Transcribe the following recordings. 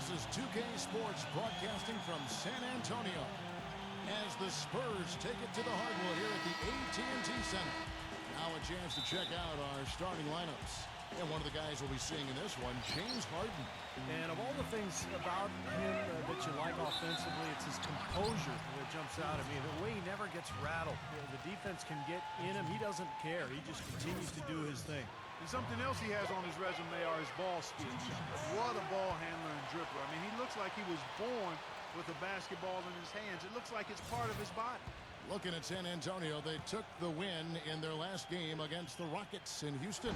This is 2K Sports broadcasting from San Antonio as the Spurs take it to the hardwood here at the AT&T Center. Now a chance to check out our starting lineups. And one of the guys we'll be seeing in this one, James Harden. And of all the things about him that you like offensively, it's his composure that jumps out at me. The way he never gets rattled. The defense can get in him. He doesn't care. He just continues to do his thing. And something else he has on his resume are his ball skills. What a ball handler and dribbler. I mean, he looks like he was born with a basketball in his hands. It looks like it's part of his body. Looking at San Antonio, they took the win in their last game against the Rockets in Houston.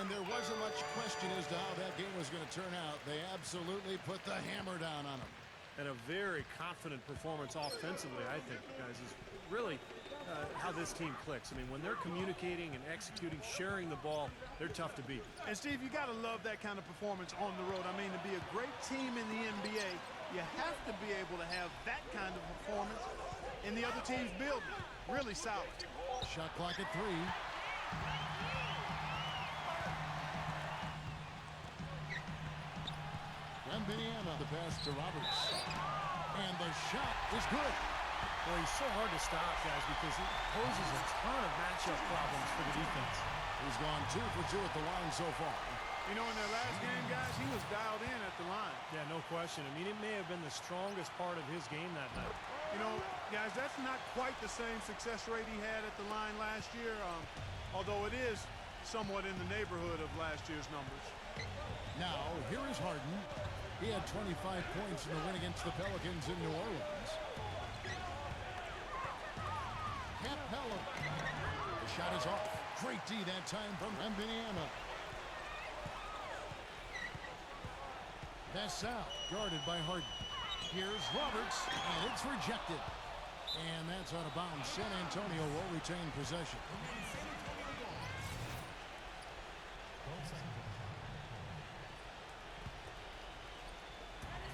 And there wasn't much question as to how that game was going to turn out. They absolutely put the hammer down on them. And a very confident performance offensively, I think, guys, is really how this team clicks. I mean, when they're communicating and executing, sharing the ball, they're tough to beat. And, Steve, you got to love that kind of performance on the road. I mean, to be a great team in the NBA, you have to be able to have that kind of performance in the other team's building. Really solid. Shot clock at 3. Vanilla, the pass to Roberts. And the shot is good. Well, he's so hard to stop, guys, because he poses a ton of matchup problems for the defense. He's gone 2 for 2 at the line so far. You know, in their last game, guys, he was dialed in at the line. Yeah, no question. I mean, it may have been the strongest part of his game that night. You know, guys, that's not quite the same success rate he had at the line last year, although it is somewhat in the neighborhood of last year's numbers. Now, here is Harden. He had 25 points in the win against the Pelicans in New Orleans. Capella. The shot is off. Great D that time from Vanilla. That's out, guarded by Harden. Here's Roberts, and it's rejected. And that's out of bounds. San Antonio will retain possession.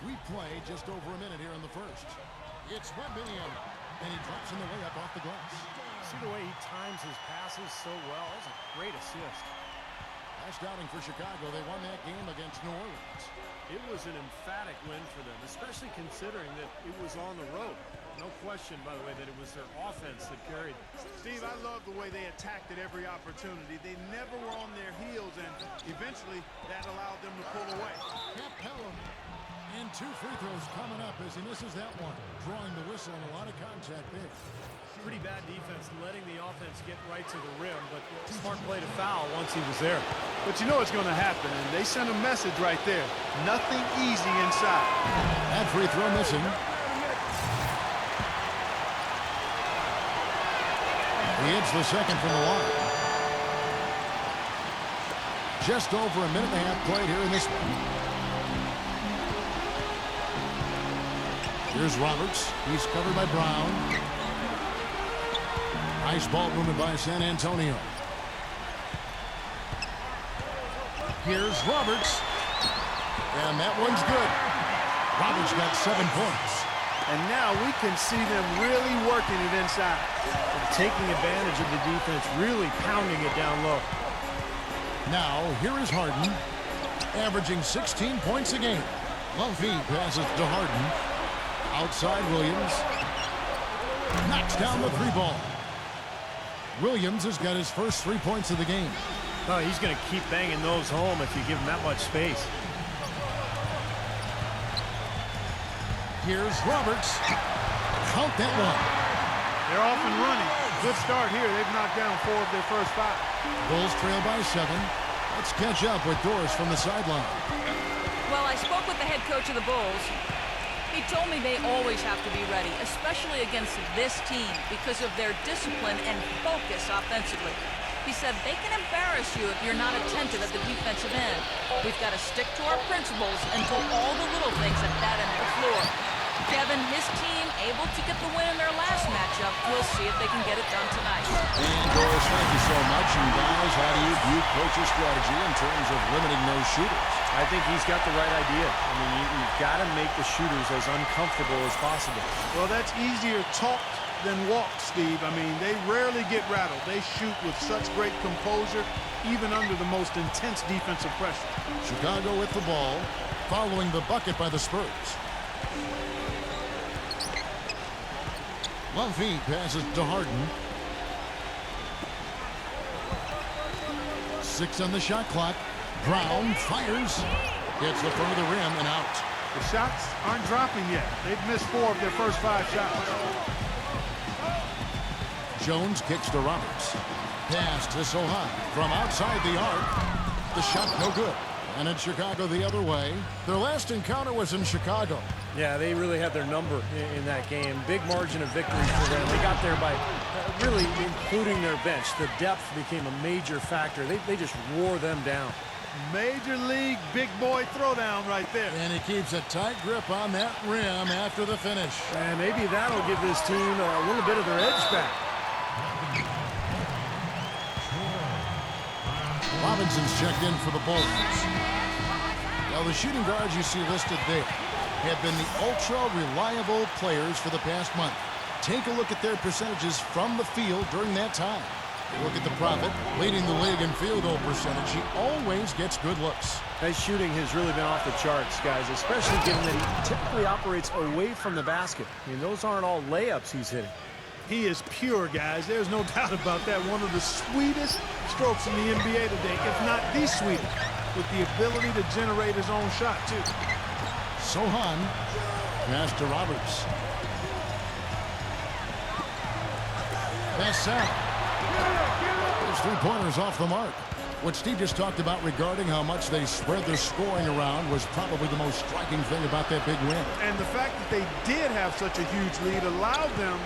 We play just over a minute here in the first. It's Vanilla, and he drops in the layup off the glass. See the way he times his passes so well? That's a great assist. Last outing for Chicago, they won that game against New Orleans. It was an emphatic win for them, especially considering that it was on the road. No question, by the way, that it was their offense that carried them. Steve, I love the way they attacked at every opportunity. They never were on their heels, and eventually that allowed them to pull away. Capella. And 2 free throws coming up as he misses that one. Drawing the whistle and a lot of contact there. Pretty bad defense, letting the offense get right to the rim, but smart play to foul once he was there. But you know what's going to happen, and they sent a message right there. Nothing easy inside. That free throw missing. He hits the second from the line. Just over a minute and a half played here in this one. Here's Roberts. He's covered by Brown. Nice ball movement by San Antonio. Here's Roberts. And that one's good. Roberts got 7 points. And now we can see them really working it inside. And taking advantage of the defense, really pounding it down low. Now, here is Harden, averaging 16 points a game. Lumpy passes to Harden. Outside Williams. Knocks down the 3-ball. Williams has got his first 3 points of the game. Oh, he's going to keep banging those home if you give him that much space. Here's Roberts. Count that one. They're off and running. Good start here. They've knocked down 4 of their first 5. Bulls trail by 7. Let's catch up with Doris from the sideline. Well, I spoke with the head coach of the Bulls. He told me they always have to be ready, especially against this team, because of their discipline and focus offensively. He said they can embarrass you if you're not attentive at the defensive end. We've got to stick to our principles and do all the little things at that end of the floor. Kevin, his team able to get the win in their last matchup. We'll see if they can get it done tonight. And Doris, thank you so much. And guys, how do you view coach's strategy in terms of limiting those shooters? I think he's got the right idea. I mean, you've got to make the shooters as uncomfortable as possible. Well, that's easier talked than walked, Steve. I mean, they rarely get rattled. They shoot with such great composure, even under the most intense defensive pressure. Chicago with the ball. following the bucket by the Spurs. Lumpy passes to Harden. 6 on the shot clock. Brown fires. Hits the front of the rim and out. The shots aren't dropping yet. They've missed 4 of their first 5 shots. Jones kicks to Roberts. Pass to Sohan from outside the arc. The shot no good. And in Chicago the other way. Their last encounter was in Chicago. Yeah, they really had their number in that game. Big margin of victory for them. They got there by really including their bench. The depth became a major factor. They just wore them down. Major league big boy throwdown right there. And he keeps a tight grip on that rim after the finish. And maybe that'll give this team a little bit of their edge back. Robinson's checked in for the Bulls. Now the shooting guards you see listed there have been the ultra-reliable players for the past month. Take a look at their percentages from the field during that time. Look at the Prophet, leading the league in field goal percentage. He always gets good looks. His shooting has really been off the charts, guys, especially given that he typically operates away from the basket. I mean, those aren't all layups he's hitting. He is pure, guys. There's no doubt about that. One of the sweetest strokes in the NBA today, if not the sweetest, with the ability to generate his own shot, too. Sohan, pass to Roberts. Pass out. His three-pointers off the mark. What Steve just talked about regarding how much they spread their scoring around was probably the most striking thing about that big win. And the fact that they did have such a huge lead allowed them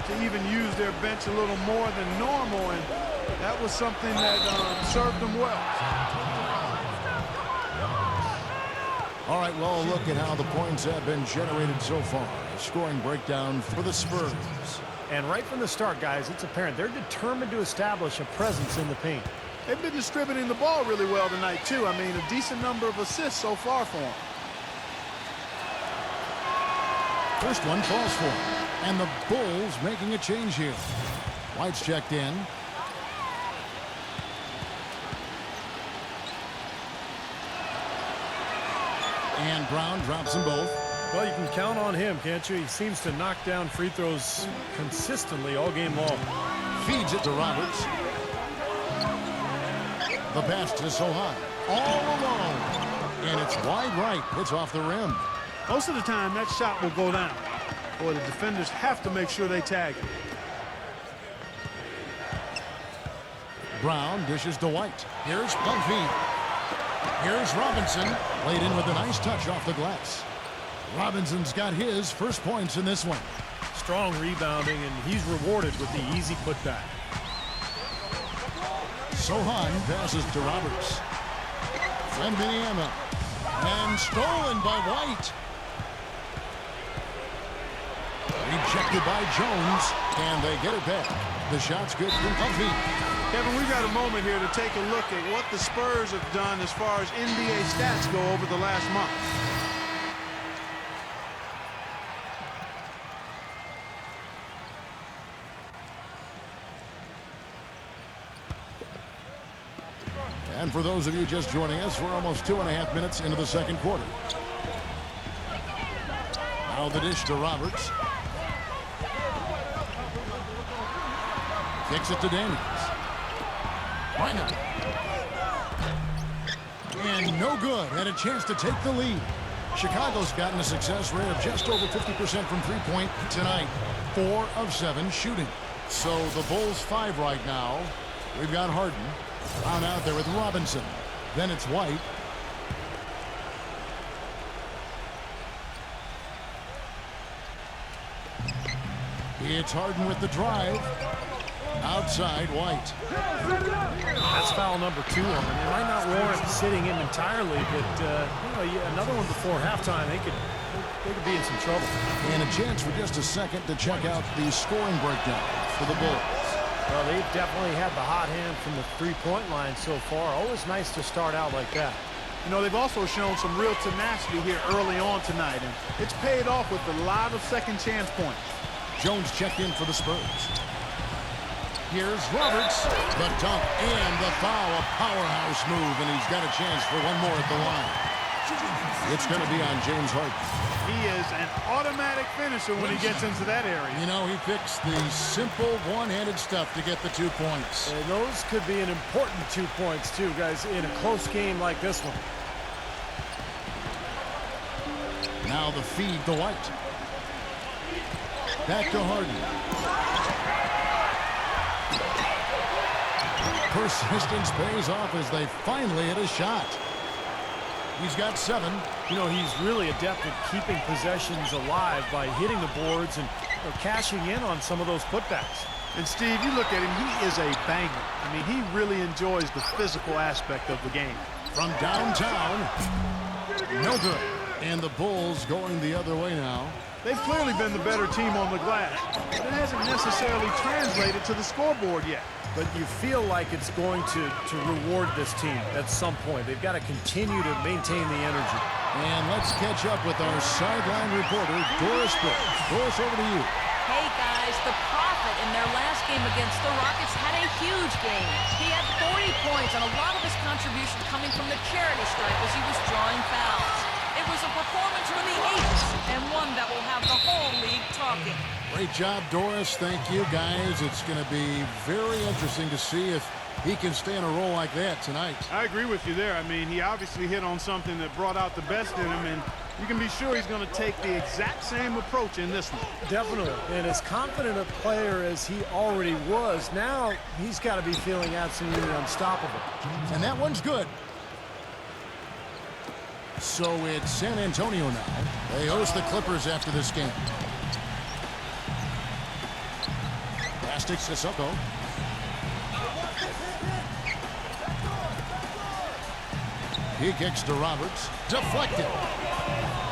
to even use their bench a little more than normal, and that was something that served them well. All right, well, look at how the points have been generated so far. A scoring breakdown for the Spurs. And right from the start, guys, it's apparent they're determined to establish a presence in the paint. They've been distributing the ball really well tonight, too. I mean, a decent number of assists so far for them. First one falls for him. And the Bulls making a change here. White's checked in. And Brown drops them both. Well, you can count on him, can't you? He seems to knock down free throws consistently all game long. Feeds it to Roberts. The pass to Sohan. All alone. And it's wide right. It's off the rim. Most of the time, that shot will go down. Boy, the defenders have to make sure they tag it. Brown dishes to White. Here's Bumpy. Here's Robinson. Laid in with a nice touch off the glass. Robinson's got his first points in this one. Strong rebounding, and he's rewarded with the easy putback. Sohan passes to Roberts. From Indiana. And stolen by White. Rejected by Jones, and they get it back. The shot's good from Bumpy. Kevin, we've got a moment here to take a look at what the Spurs have done as far as NBA stats go over the last month. And for those of you just joining us, we're almost 2.5 minutes into the second quarter. Now the dish to Roberts. Kicks it to Daniels. Minor. And no good. And a chance to take the lead. Chicago's gotten a success rate of just over 50% from three-point tonight. 4 of 7 shooting. So the Bulls 5 right now. We've got Harden. Found out there with Robinson. Then it's White. It's Harden with the drive. Outside White. That's foul number 2 on him. It might not warrant sitting him entirely, but another one before halftime, they could be in some trouble. And a chance for just a second to check out the scoring breakdown for the Bulls. Well, they've definitely had the hot hand from the three-point line so far. Always nice to start out like that. You know, they've also shown some real tenacity here early on tonight, and it's paid off with a lot of second chance points. Jones checked in for the Spurs. Here's Roberts. The dunk and the foul. A powerhouse move, and he's got a chance for one more at the line. It's going to be on James Harden. He is an automatic finisher when he gets into that area. You know, he picks the simple one-handed stuff to get the 2 points. And those could be an important 2 points, too, guys, in a close game like this one. Now the feed to White. Back to Harden. Persistence pays off as they finally hit a shot. He's got 7. You know, he's really adept at keeping possessions alive by hitting the boards and cashing in on some of those putbacks. And, Steve, you look at him, he is a banger. I mean, he really enjoys the physical aspect of the game. From downtown, no good. And the Bulls going the other way now. They've clearly been the better team on the glass, but it hasn't necessarily translated to the scoreboard yet. But you feel like it's going to reward this team at some point. They've got to continue to maintain the energy. And let's catch up with our sideline reporter, Doris Brooks. Doris, over to you. Hey guys, the Prophet in their last game against the Rockets had a huge game. He had 40 points and a lot of his contribution coming from the charity stripe as he was drawing fouls. It was a performance for the ages and one that will have the whole league talking. Great job, Doris. Thank you, guys. It's going to be very interesting to see if he can stay in a role like that tonight. I agree with you there. I mean, he obviously hit on something that brought out the best in him, and you can be sure he's going to take the exact same approach in this one. Definitely. And as confident a player as he already was, now he's got to be feeling absolutely unstoppable. And that one's good. So it's San Antonio now. They host the Clippers after this game. Pass to Sissoko. He kicks to Roberts. Deflected.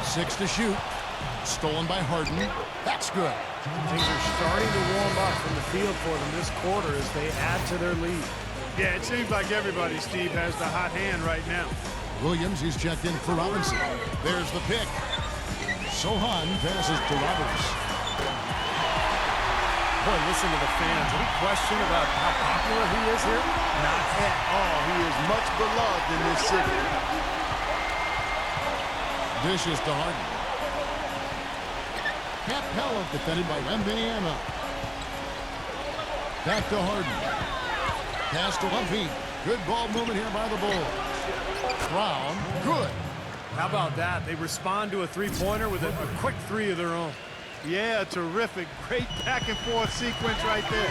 6 to shoot. Stolen by Harden. That's good. Things are starting to warm up from the field for them this quarter as they add to their lead. Yeah, it seems like everybody, Steve, has the hot hand right now. Williams, he's checked in for Robinson. There's the pick. Sohan passes to Roberts. Boy, listen to the fans. Any question about how popular he is here? Not at all. He is much beloved in this city. Dishes to Harden. Capella defended by Wembanyama. Back to Harden. Pass to Lumpy. Good ball movement here by the Bulls. Brown, good. How about that? They respond to a three-pointer with a quick 3 of their own. Yeah, terrific. Great back-and-forth sequence right there.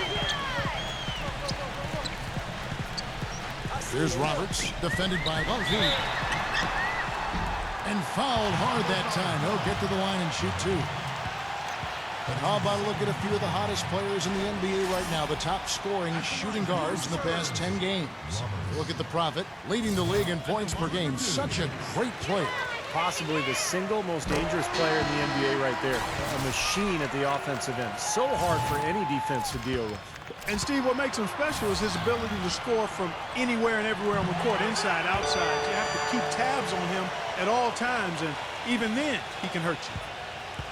Here's Roberts, defended by Lumpy. And fouled hard that time. He'll get to the line and shoot 2. But how about a look at a few of the hottest players in the NBA right now, the top scoring shooting guards in the past 10 games. Look at the Prophet, leading the league in points per game. Such a great player. Possibly the single most dangerous player in the NBA right there. A machine at the offensive end. So hard for any defense to deal with. And, Steve, what makes him special is his ability to score from anywhere and everywhere on the court, inside, outside. You have to keep tabs on him at all times, and even then, he can hurt you.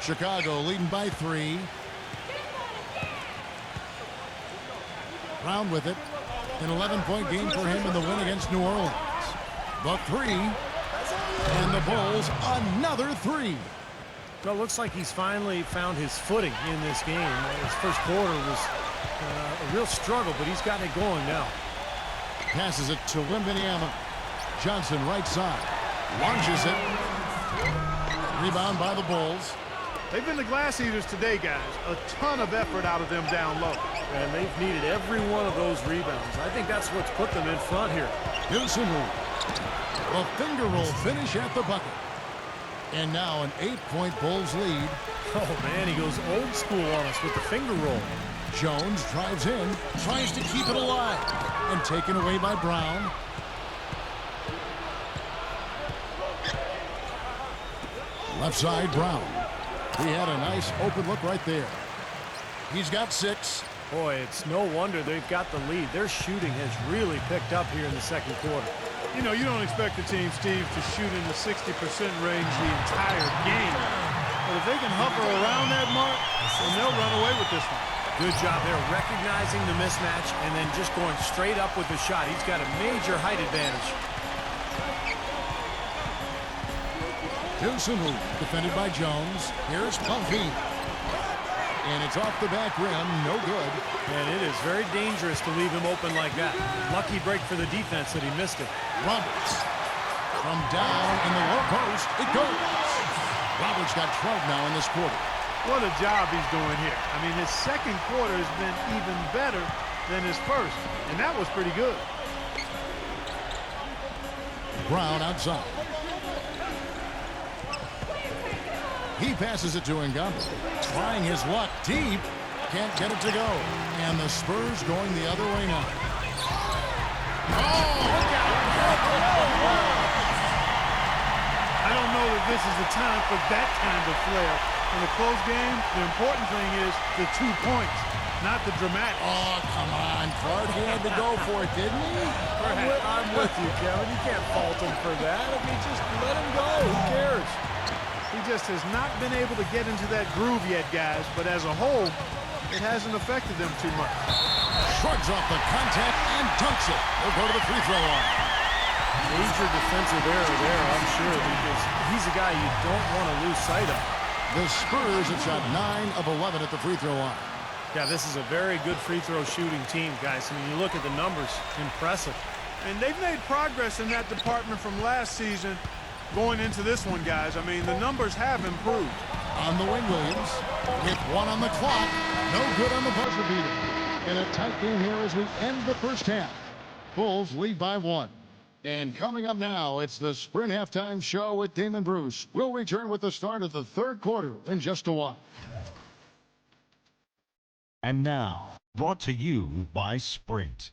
Chicago leading by 3. Brown with it. An 11-point game for him in the win against New Orleans. Buck 3. And the Bulls another 3. Well, it looks like he's finally found his footing in this game. His first quarter was a real struggle, but he's gotten it going now. Passes it to Wembanyama. Johnson right side. Launches it. Rebound by the Bulls. They've been the glass eaters today, guys. A ton of effort out of them down low. And they've needed every one of those rebounds. I think that's what's put them in front here. Gibson a finger roll finish at the bucket. And now an 8-point Bulls lead. Oh, man, he goes old school on us with the finger roll. Jones drives in, tries to keep it alive, and taken away by Brown. Left side, Brown. He had a nice open look right there. He's got 6. Boy, it's no wonder they've got the lead. Their shooting has really picked up here in the second quarter. You know, you don't expect the team, Steve, to shoot in the 60% range the entire game. But if they can hover around that mark, then they'll run away with this one. Good job there, recognizing the mismatch and then just going straight up with the shot. He's got a major height advantage. Sumu, defended by Jones. Here's Pumpy. And it's off the back rim, no good. And it is very dangerous to leave him open like that. Lucky break for the defense that he missed it. Roberts. From down in the low post, it goes. Roberts got 12 now in this quarter. What a job he's doing here. I mean, his second quarter has been even better than his first, and that was pretty good. Brown outside. He passes it to Ngamba. Trying his luck deep. Can't get it to go. And the Spurs going the other way now. Oh, look out. I don't know that this is the time for that kind of flair. In a close game, the important thing is the 2 points, not the dramatic. Oh, come on, Clark. He had to go for it, didn't he? I'm with you, Kevin. You can't fault him for that. I mean, just let him go. Who cares? He just has not been able to get into that groove yet, guys. But as a whole, it hasn't affected them too much. Shrugs off the contact and dunks it. He'll go to the free throw line. Major defensive error there, I'm sure, because he's a guy you don't want to lose sight of. The Spurs have shot 9 of 11 at the free throw line. Yeah, this is a very good free throw shooting team, guys. I mean, you look at the numbers, impressive. And they've made progress in that department from last season going into this one, guys. I mean, the numbers have improved. On the wing, Williams. With 1 on the clock. No good on the buzzer beater. In a tight game here as we end the first half. Bulls lead by 1. And coming up now, it's the Sprint Halftime Show with Damon Bruce. We'll return with the start of the third quarter in just a while. And now, brought to you by Sprint.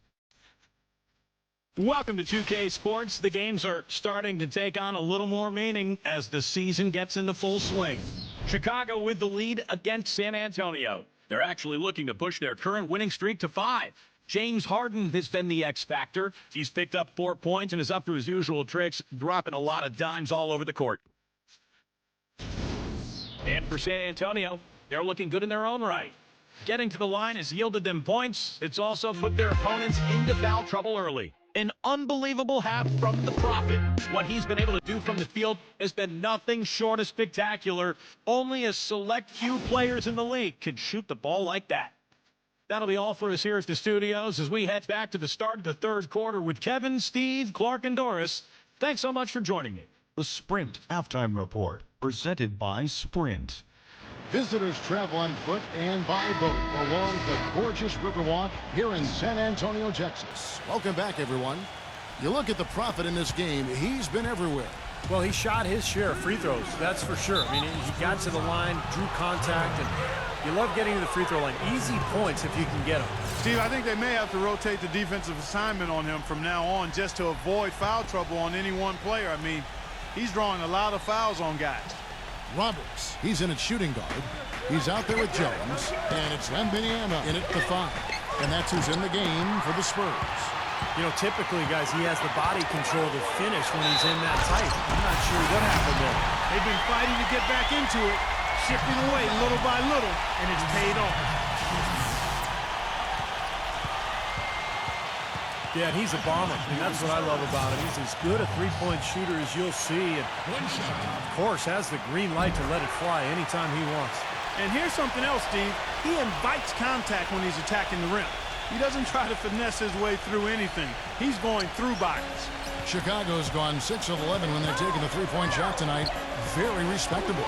Welcome to 2K Sports. The games are starting to take on a little more meaning as the season gets into full swing. Chicago with the lead against San Antonio. They're actually looking to push their current winning streak to 5. James Harden has been the X factor. He's picked up 4 points and is up to his usual tricks, dropping a lot of dimes all over the court. And for San Antonio, they're looking good in their own right. Getting to the line has yielded them points. It's also put their opponents into foul trouble early. An unbelievable half from the Prophet. What he's been able to do from the field has been nothing short of spectacular. Only a select few players in the league can shoot the ball like that. That'll be all for us here at the studios as we head back to the start of the third quarter with Kevin, Steve, Clark, and Doris. Thanks so much for joining me. The Sprint Halftime Report, presented by Sprint. Visitors travel on foot and by boat along the gorgeous Riverwalk here in San Antonio, Texas. Welcome back, everyone. You look at the Prophet in this game, he's been everywhere. Well, he shot his share of free throws, that's for sure. I mean, he got to the line, drew contact, and you love getting to the free throw line. Easy points if you can get them. Steve, I think they may have to rotate the defensive assignment on him from now on just to avoid foul trouble on any one player. I mean, he's drawing a lot of fouls on guys. Roberts, he's in at shooting guard. He's out there with Jones, and it's Wembanyama in at the 5. And that's who's in the game for the Spurs. You know, typically, guys, he has the body control to finish when he's in that tight. I'm not sure what happened there. They've been fighting to get back into it, chipping away little by little, and it's paid off. Yeah, he's a bomber, and that's what I love about him. He's as good a three-point shooter as you'll see, and of course has the green light to let it fly anytime he wants. And here's something else, Steve. He invites contact when he's attacking the rim. He doesn't try to finesse his way through anything. He's going through bodies. Chicago's gone 6 of 11 when they're taking the three-point shot tonight. Very respectable.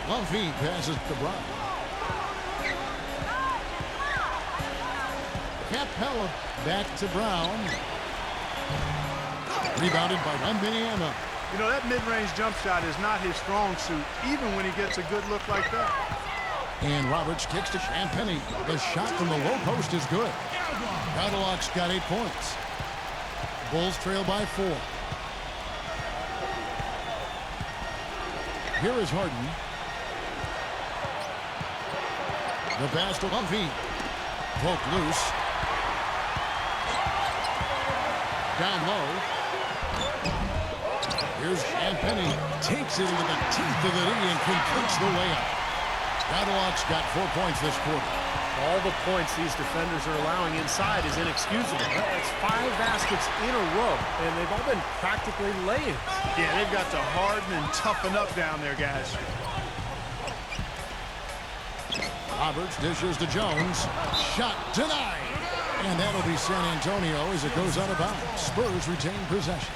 Lumpy passes to Brown. Capella back to Brown. Rebounded by Wembanyama. You know, that mid-range jump shot is not his strong suit, even when he gets a good look like that. And Roberts kicks to Champagny. The shot from the low post is good. Cadillacs got 8 points. Bulls trail by 4. Here is Harden. The pass to Lumpy. Poked loose. Down low. Here's Champagny. Takes it into the teeth of the knee and completes the layup. Cadillacs got 4 points this quarter. All the points these defenders are allowing inside is inexcusable. That's 5 baskets in a row, and they've all been practically laying. Yeah, they've got to harden and toughen up down there, guys. Roberts dishes to Jones. Shot denied. And that'll be San Antonio as it goes out of bounds. Spurs retain possession.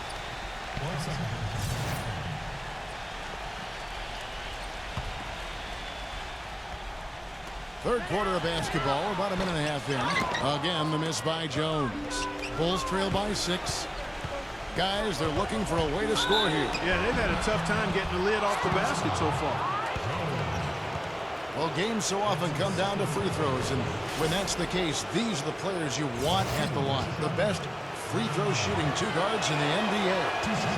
Third quarter of basketball, about a minute and a half in. Again, the miss by Jones. Bulls trail by 6. Guys, they're looking for a way to score here. Yeah, they've had a tough time getting the lid off the basket so far. Well, games so often come down to free throws, and when that's the case, these are the players you want at the line. The best free throw shooting 2 guards in the NBA.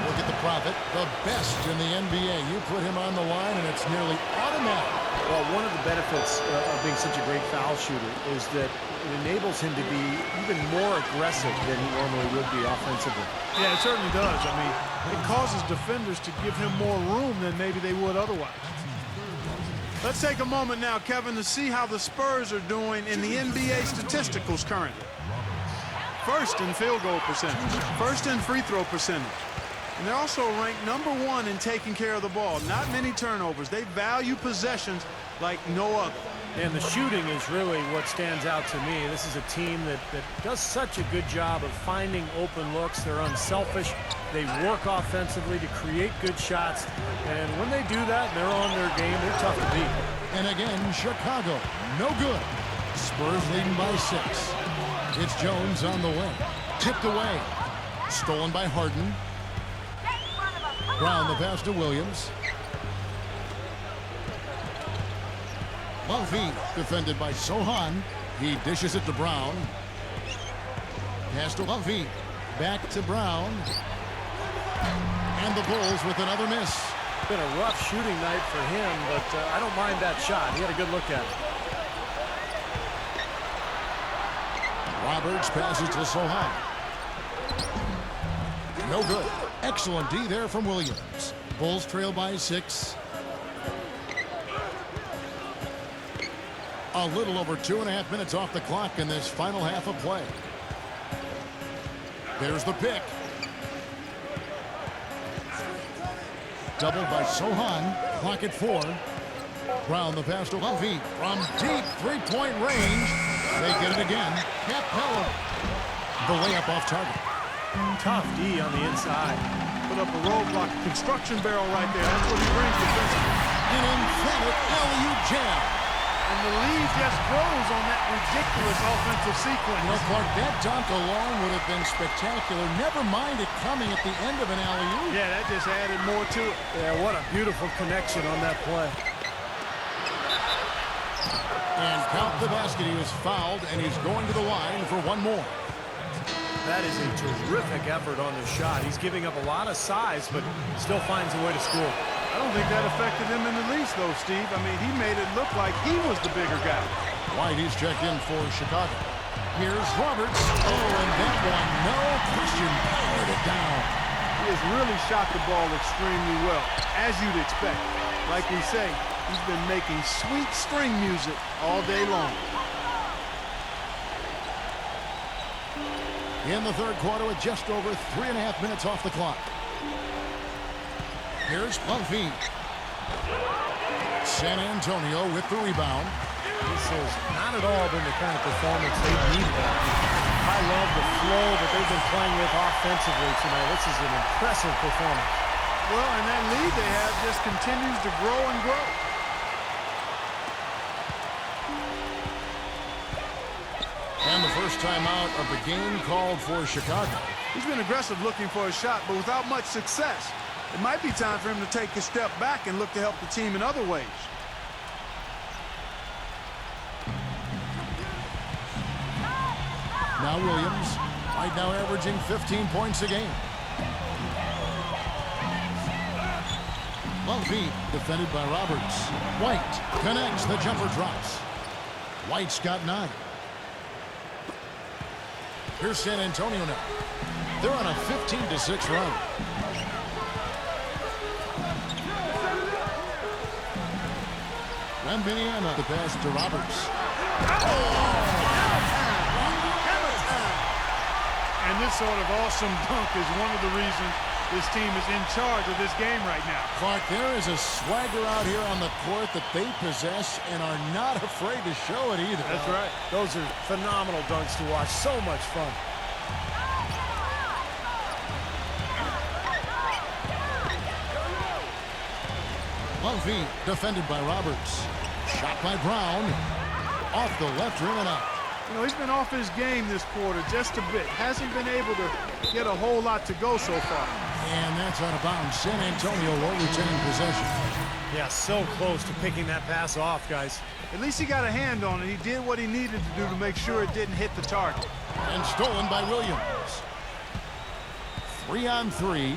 Look at the Prophet, the best in the NBA. You put him on the line, and it's nearly automatic. Well, one of the benefits of being such a great foul shooter is that it enables him to be even more aggressive than he normally would be offensively. Yeah, it certainly does. I mean, it causes defenders to give him more room than maybe they would otherwise. Let's take a moment now, Kevin, to see how the Spurs are doing in the NBA statisticals currently. First in field goal percentage, first in free throw percentage. And they're also ranked #1 in taking care of the ball. Not many turnovers. They value possessions like no other. And the shooting is really what stands out to me. This is a team that does such a good job of finding open looks. They're unselfish. They work offensively to create good shots. And when they do that, they're on their game. They're tough to beat. And again, Chicago, no good. Spurs leading by 6. It's Jones on the wing. Tipped away. Stolen by Harden. Brown the pass to Williams. Mumphy defended by Sohan. He dishes it to Brown. Pass to Mumphy. Back to Brown. And the Bulls with another miss. Been a rough shooting night for him, but I don't mind that shot. He had a good look at it. Roberts passes to Sohan. No good. Excellent D there from Williams. Bulls trail by 6. A little over 2.5 minutes off the clock in this final half of play. There's the pick. Doubled by Sohan. Clock at 4. Brown the pass to Mumphy from deep 3-point range. They get it again. Capella. The layup off target. Tough D on the inside. Put up a roadblock, construction barrel right there. That's what he brings defensively. An emphatic alley-oop jam. And the lead just grows on that ridiculous offensive sequence. You know, Clark, that dunk alone would have been spectacular. Never mind it coming at the end of an alley-oop. Yeah, that just added more to it. Yeah, what a beautiful connection on that play. And count the basket. He was fouled, and he's going to the line for one more. That is a terrific effort on the shot. He's giving up a lot of size, but still finds a way to score. I don't think that affected him in the least, though, Steve. I mean, he made it look like he was the bigger guy. White, he's checked in for Chicago. Here's Roberts. Oh, and that one, no question, powered it down. He has really shot the ball extremely well, as you'd expect. Like we say, he's been making sweet string music all day long. In the third quarter with just over 3.5 minutes off the clock. Here's Mumphy. San Antonio with the rebound. This has not at all been the kind of performance they needed. I love the flow that they've been playing with offensively tonight. This is an impressive performance. Well, and that lead they have just continues to grow and grow. And the first time out of the game called for Chicago. He's been aggressive looking for a shot, but without much success. It might be time for him to take a step back and look to help the team in other ways. Now Williams, right now averaging 15 points a game. Mumphy defended by Roberts. White connects, the jumper drops. White's got 9. Here's San Antonio now. They're on a 15-6 run. Wembanyama, the pass to Roberts. And this sort of awesome dunk is one of the reasons this team is in charge of this game right now. Clark, there is a swagger out here on the court that they possess and are not afraid to show it either. That's right. Those are phenomenal dunks to watch. So much fun. Long feet defended by Roberts. Shot by Brown. Off the left rim and out. You know, he's been off his game this quarter just a bit. Hasn't been able to get a whole lot to go so far. And that's out of bounds. San Antonio will retain possession. Yeah, so close to picking that pass off, guys. At least he got a hand on it. He did what he needed to do to make sure it didn't hit the target. And stolen by Williams. 3-on-3.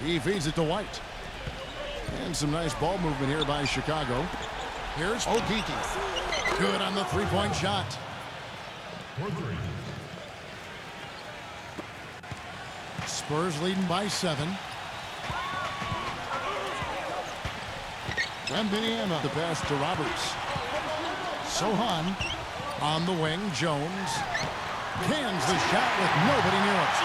He feeds it to White. And some nice ball movement here by Chicago. Here's Okeke. Good on the three-point shot. Spurs leading by 7. Wembanyama the pass to Roberts. Sohan on the wing. Jones cans the shot with nobody near it.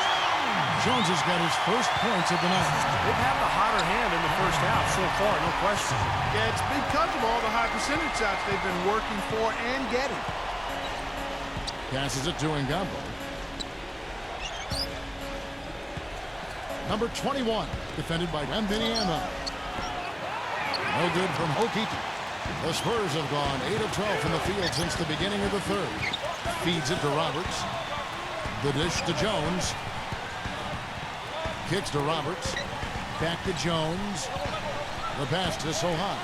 Jones has got his first points of the night. They've had the hotter hand in the first half so far, no question. Yeah, it's because of all the high percentage shots they've been working for and getting. Passes it to Ngambo. Number 21, defended by Wembanyama. No good from Okeke. The Spurs have gone 8 of 12 from the field since the beginning of the third. Feeds it to Roberts. The dish to Jones. Kicks to Roberts. Back to Jones. The pass to Sohan.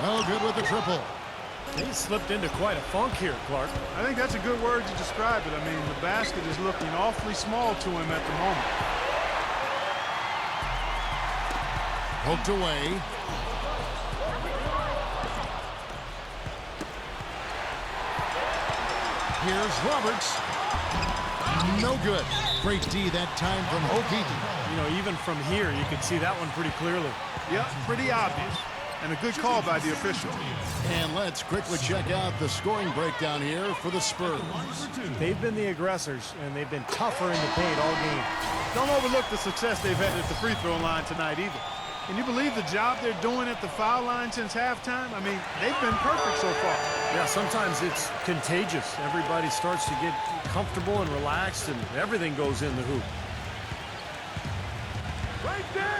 No good with the triple. He slipped into quite a funk here, Clark. I think that's a good word to describe it. I mean, the basket is looking awfully small to him at the moment. Poked away. Here's Roberts. No good. Great D that time from Okeke. You know, even from here, you can see that one pretty clearly. Yep, pretty obvious. And a good call by the official. And let's quickly check out the scoring breakdown here for the Spurs. They've been the aggressors, and they've been tougher in the paint all game. Don't overlook the success they've had at the free throw line tonight either. Can you believe the job they're doing at the foul line since halftime? I mean, they've been perfect so far. Yeah, sometimes it's contagious. Everybody starts to get comfortable and relaxed, and everything goes in the hoop. Right there!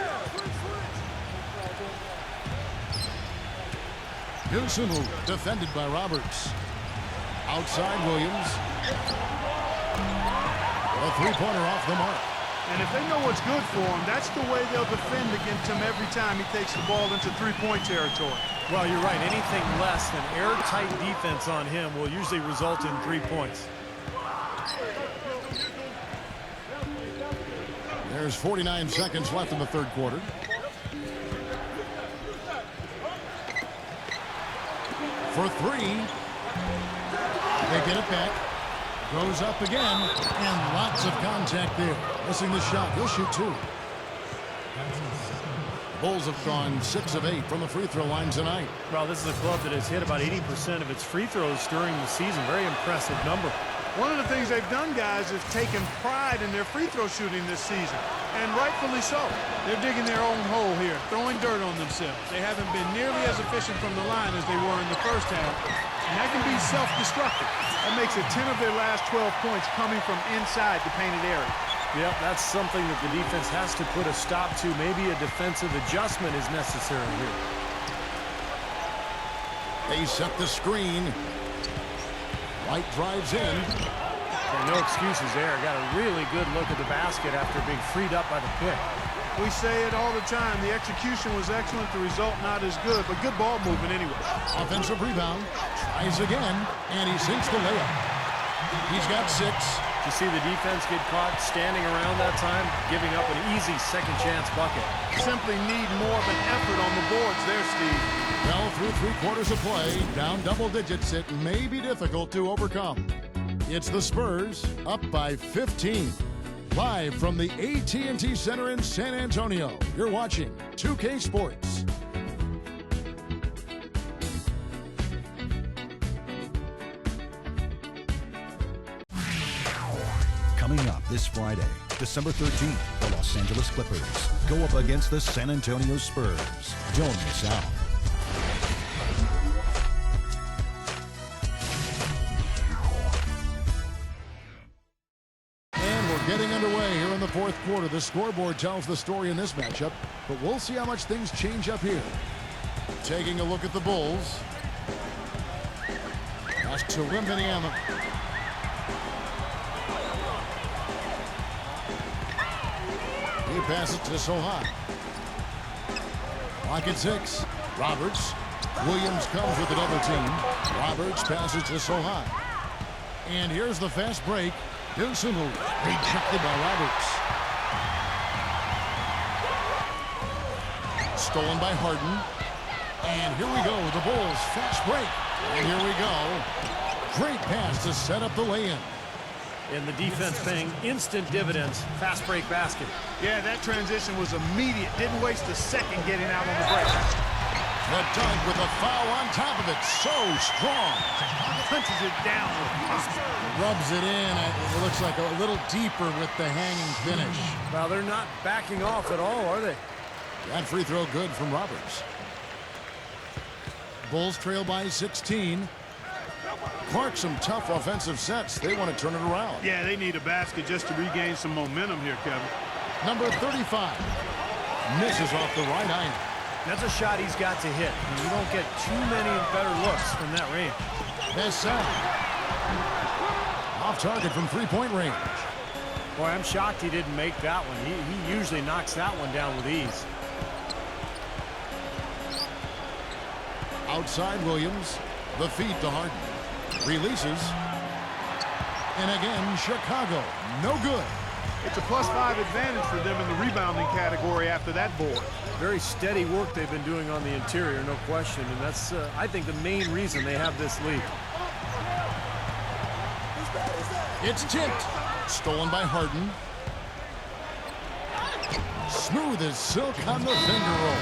Newsom defended by Roberts. Outside Williams. A three-pointer off the mark. And if they know what's good for him, that's the way they'll defend against him every time he takes the ball into three-point territory. Well, you're right. Anything less than airtight defense on him will usually result in 3 points. There's 49 seconds left in the third quarter. For 3. They get it back. Goes up again, and lots of contact there. Missing the shot. He'll shoot 2. Bulls have gone 6 of 8 from the free throw line tonight. Well, this is a club that has hit about 80% of its free throws during the season. Very impressive number. One of the things they've done, guys, is taken pride in their free throw shooting this season, and rightfully so. They're digging their own hole here, throwing dirt on themselves. They haven't been nearly as efficient from the line as they were in the first half, and that can be self-destructive. That makes it 10 of their last 12 points coming from inside the painted area. Yep, that's something that the defense has to put a stop to. Maybe a defensive adjustment is necessary here. They set the screen. White drives in. Okay, no excuses there. Got a really good look at the basket after being freed up by the pick. We say it all the time. The execution was excellent. The result not as good, but good ball movement anyway. Offensive rebound. Tries again, and he sinks the layup. He's got 6. You see the defense get caught standing around that time, giving up an easy second chance bucket. Simply need more of an effort on the boards there, Steve. Well, through 3 quarters of play, down double digits, it may be difficult to overcome. It's the Spurs up by 15. Live from the AT&T Center in San Antonio, you're watching 2K Sports. Coming up this Friday, December 13th, the Los Angeles Clippers go up against the San Antonio Spurs. Don't miss out. And we're getting underway here in the fourth quarter. The scoreboard tells the story in this matchup, but we'll see how much things change up here. Taking a look at the Bulls. Pass to Vanilla. He passes to Sohan. Clock at 6. Roberts. Williams comes with a double team. Roberts passes to Sohan. And here's the fast break. Dosunmu rejected by Roberts. Stolen by Harden. And here we go. The Bulls fast break. And here we go. Great pass to set up the lay-in. And the defense paying instant dividends. Fast break basket. Yeah, that transition was immediate. Didn't waste a second getting out on the break. The dunk with a foul on top of it. So strong. Punches it down with pop. Rubs it in. It looks like a little deeper with the hanging finish. Well, they're not backing off at all, are they? That free throw good from Roberts. Bulls trail by 16. Clark, some tough offensive sets. They want to turn it around. Yeah, they need a basket just to regain some momentum here, Kevin. Number 35 misses off the right iron. That's a shot he's got to hit. You don't get too many better looks from that range. Bessel. Off target from three-point range. Boy, I'm shocked he didn't make that one. He usually knocks that one down with ease. Outside Williams. The feed to Harden. Releases. And again, Chicago. No good. It's a +5 advantage for them in the rebounding category after that board. Very steady work they've been doing on the interior, no question. And that's, I think, the main reason they have this lead. It's tipped. Stolen by Harden. Smooth as silk on the finger roll.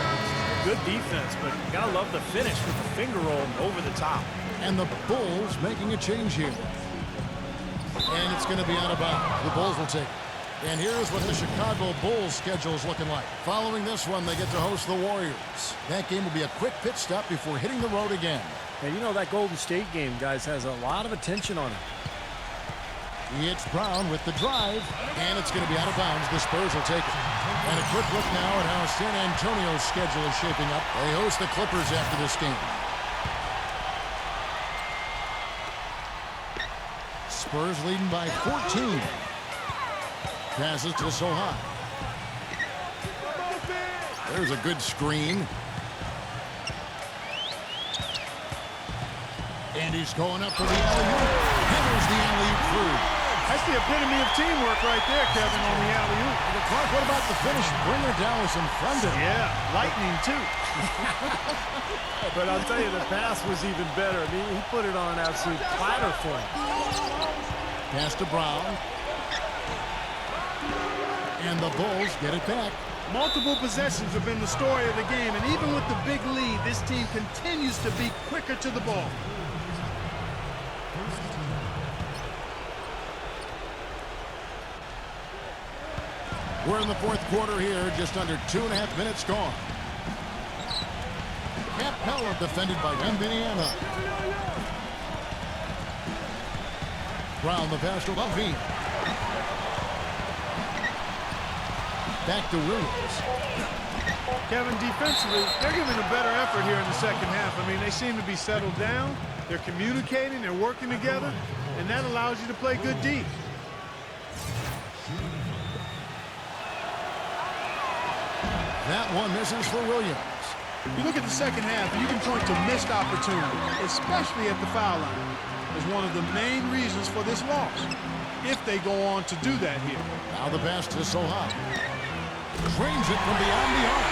Good defense, but you gotta love the finish with the finger roll over the top. And the Bulls making a change here. And it's going to be out of bounds. The Bulls will take it. And here's what the Chicago Bulls schedule is looking like. Following this one, they get to host the Warriors. That game will be a quick pit stop before hitting the road again. And you know that Golden State game, guys, has a lot of attention on it. It's Brown with the drive, and it's going to be out of bounds. The Spurs will take it. And a quick look now at how San Antonio's schedule is shaping up. They host the Clippers after this game. Spurs leading by 14. Passes to Sohan. There's a good screen. And he's going up for the alley-oop. Hammers the alley-oop through. That's the epitome of teamwork right there, Kevin, on the alley-oop. Clark, what about the finish? Bring her down with some thunder. Yeah, lightning, too. But I'll tell you, the pass was even better. I mean, he put it on an absolute platter for him. Pass to Brown. And the Bulls get it back. Multiple possessions have been the story of the game, and even with the big lead, this team continues to be quicker to the ball. We're in the fourth quarter here, just under 2.5 minutes gone. Capella defended by Vanilla. Brown, the pass to Levine. Back to Williams. Kevin, defensively, they're giving a better effort here in the second half. I mean, they seem to be settled down. They're communicating. They're working together. And that allows you to play good D. That one misses for Williams. You look at the second half, and you can point to missed opportunity, especially at the foul line, as one of the main reasons for this loss, if they go on to do that here. Now the pass to Sohan. Drains it from beyond the arc.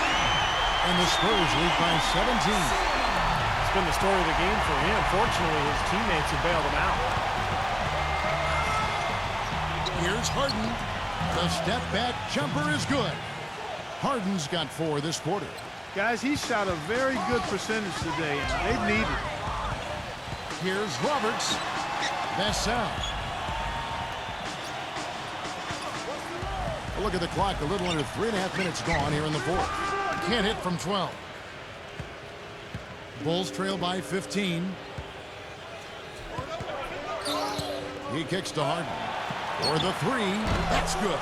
And the Spurs lead by 17. It's been the story of the game for him. Fortunately, his teammates have bailed him out. Here's Harden. The step back jumper is good. Harden's got 4 this quarter. Guys, he shot a very good percentage today, and they've needed it. Here's Roberts. That's out. A look at the clock. A little under 3.5 minutes gone here in the fourth. Can't hit from 12. Bulls trail by 15. He kicks to Harden. For the 3. That's good.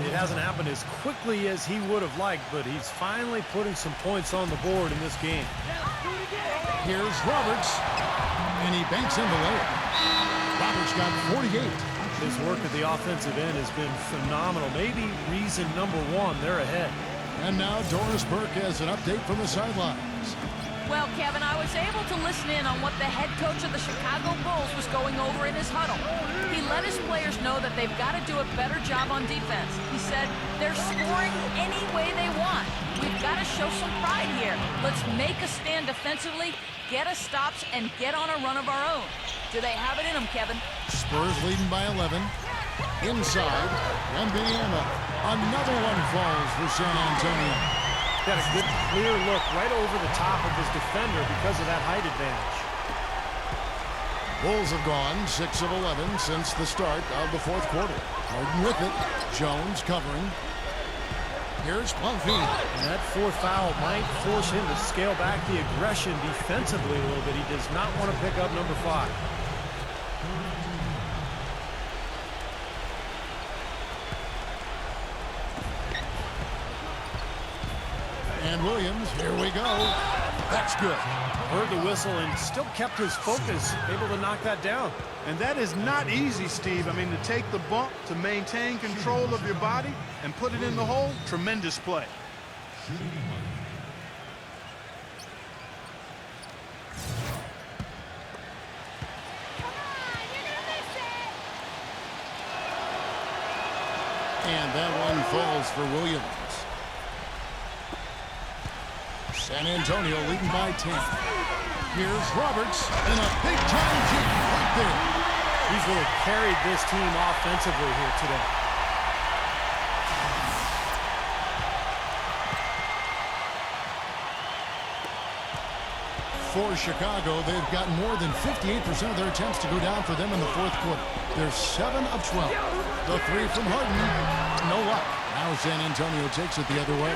It hasn't happened as quickly as he would have liked, but he's finally putting some points on the board in this game. Here's Roberts. And he banks in the layup. Roberts got 48. His work at the offensive end has been phenomenal. Maybe reason number 1, they're ahead. And now Doris Burke has an update from the sidelines. Well, Kevin, I was able to listen in on what the head coach of the Chicago Bulls was going over in his huddle. He let his players know that they've got to do a better job on defense. He said, they're scoring any way they want. We've got to show some pride here. Let's make a stand defensively, get us stops, and get on a run of our own. Do they have it in them, Kevin? Spurs leading by 11. Inside, Wembanyama. Another one falls for San Antonio. Got a good clear look right over the top of his defender because of that height advantage. Bulls have gone 6 of 11 since the start of the fourth quarter. Harden with it. Jones covering. Here's Plumpy. And that 4th foul might force him to scale back the aggression defensively a little bit. He does not want to pick up number 5. And Williams, here we go. That's good. Heard the whistle and still kept his focus, able to knock that down. And that is not easy, Steve. I mean, to take the bump, to maintain control of your body, and put it in the hole, tremendous play. And that one falls for Williams. San Antonio leading by 10. Here's Roberts and a big-time kick right there. He's really carried this team offensively here today. For Chicago, they've got more than 58% of their attempts to go down for them in the fourth quarter. They're 7 of 12. The 3 from Harden, no luck. Now San Antonio takes it the other way.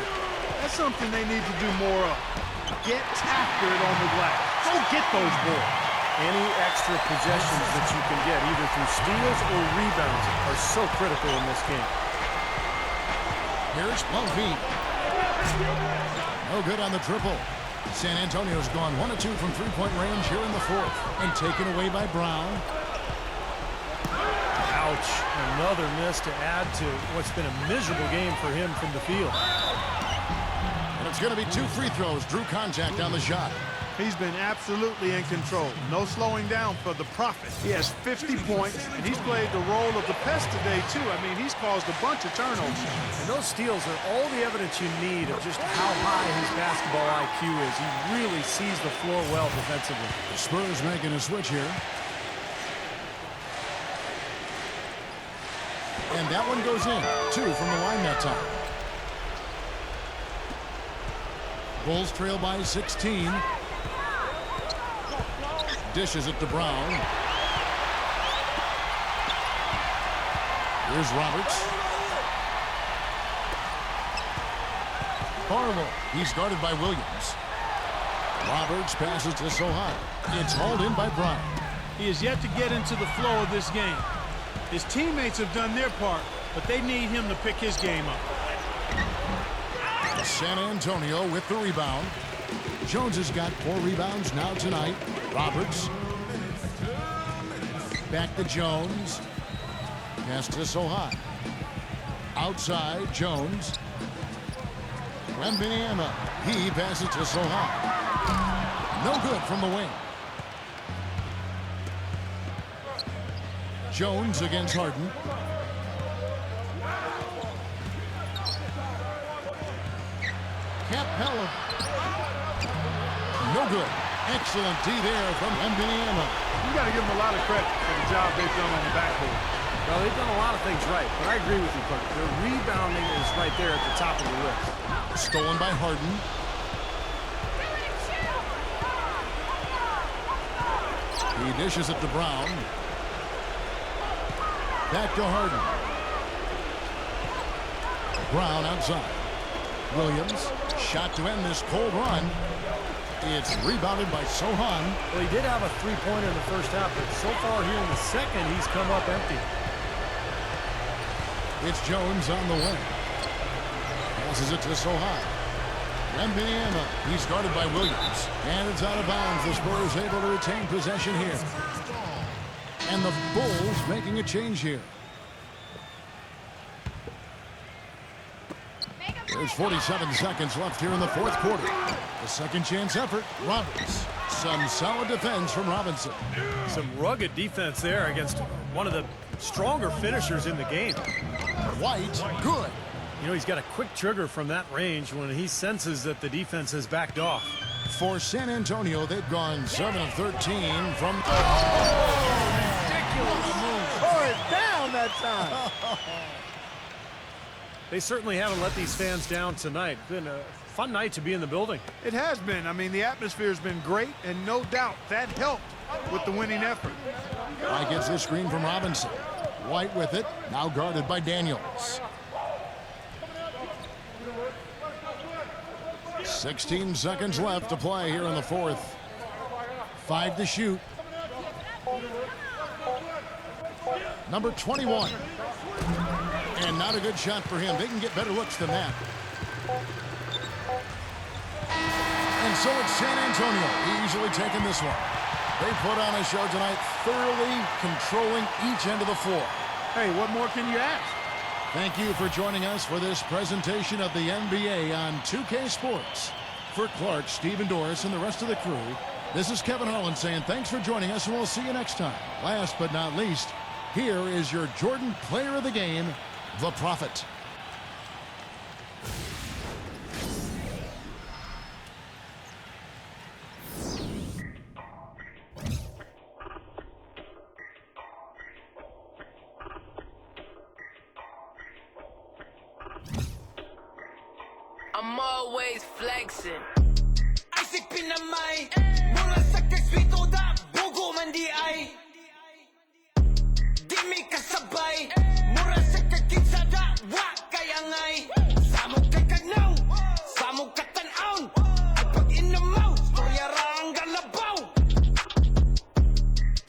That's something they need to do more of. Get after it on the glass. Go get those boards. Any extra possessions that you can get, either through steals or rebounds, are so critical in this game. Here's Plumpy. No good on the triple. San Antonio's gone 1 of 2 from 3-point range here in the fourth. And taken away by Brown. Ouch. Another miss to add to what's been a miserable game for him from the field. And it's going to be 2 free throws. Drew contact on the shot. He's been absolutely in control. No slowing down for the Prophet. He has 50 points, and he's played the role of the pest today, too. I mean, he's caused a bunch of turnovers. And those steals are all the evidence you need of just how high his basketball IQ is. He really sees the floor well defensively. The Spurs making a switch here. And that one goes in. 2 from the line that time. Bulls trail by 16. Dishes it to Brown. Here's Roberts. Harwell. He's guarded by Williams. Roberts passes to Sohan. It's hauled in by Brown. He is yet to get into the flow of this game. His teammates have done their part, but they need him to pick his game up. San Antonio with the rebound. Jones has got 4 rebounds now tonight. Roberts. Back to Jones. Pass to Sohan. Outside, Jones. Wembanyama. He passes to Sohan. No good from the wing. Jones against Harden. Capella. No good. Excellent D there from Wembanyama. You got to give him a lot of credit for the job they've done on the backboard. Well, they've done a lot of things right, but I agree with you, Kirk. Their rebounding is right there at the top of the list. Stolen by Harden. He dishes it to Brown. Back to Harden. Brown outside. Williams, shot to end this cold run. It's rebounded by Sohan. Well, he did have a three-pointer in the first half, but so far here in the second, he's come up empty. It's Jones on the wing. Passes it to Sohan. Wembanyama, he's guarded by Williams. And it's out of bounds. The Spurs able to retain possession here. And the Bulls making a change here. There's 47 seconds left here in the fourth quarter. The second chance effort, Roberts. Some solid defense from Robinson. Some rugged defense there against one of the stronger finishers in the game. White, good. You know, he's got a quick trigger from that range when he senses that the defense has backed off. For San Antonio, they've gone 7 of 13 from... Ridiculous. Tore it down that time. They certainly haven't let these fans down tonight. Been a fun night to be in the building. It has been. I mean, the atmosphere has been great, and no doubt that helped with the winning effort. Guy gets the screen from Robinson. White with it, now guarded by Daniels. 16 seconds left to play here in the fourth. 5 to shoot. Number 21. And not a good shot for him. They can get better looks than that. And so it's San Antonio easily taking this one. They put on a show tonight, thoroughly controlling each end of the floor. Hey, what more can you ask? Thank you for joining us for this presentation of the NBA on 2K Sports. For Clark, Stephen Doris, and the rest of the crew, this is Kevin Harlan saying thanks for joining us, and we'll see you next time. Last but not least, here is your Jordan Player of the Game, the Prophet. I'm always flexing. Isaac pinamay, mula sa kaswito da, bugo man di ay. Di mi kasabay, mura sa kakitsa da, wa kaya ngay. Samog kakagnaw, samog katanaon, at pag inamaw, storya rang galabaw.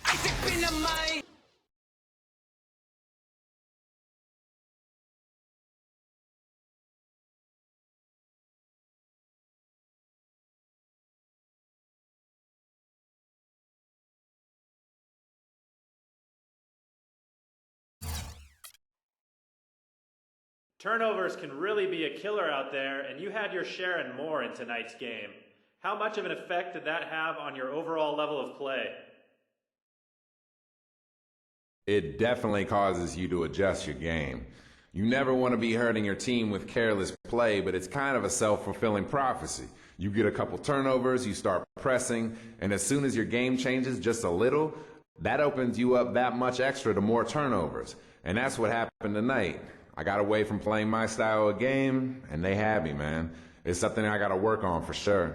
Isaac pinamay. Turnovers can really be a killer out there, and you had your share and more in tonight's game. How much of an effect did that have on your overall level of play? It definitely causes you to adjust your game. You never want to be hurting your team with careless play, but it's kind of a self-fulfilling prophecy. You get a couple turnovers, you start pressing, and as soon as your game changes just a little, that opens you up that much extra to more turnovers. And that's what happened tonight. I got away from playing my style of game, and they had me, man. It's something I got to work on for sure.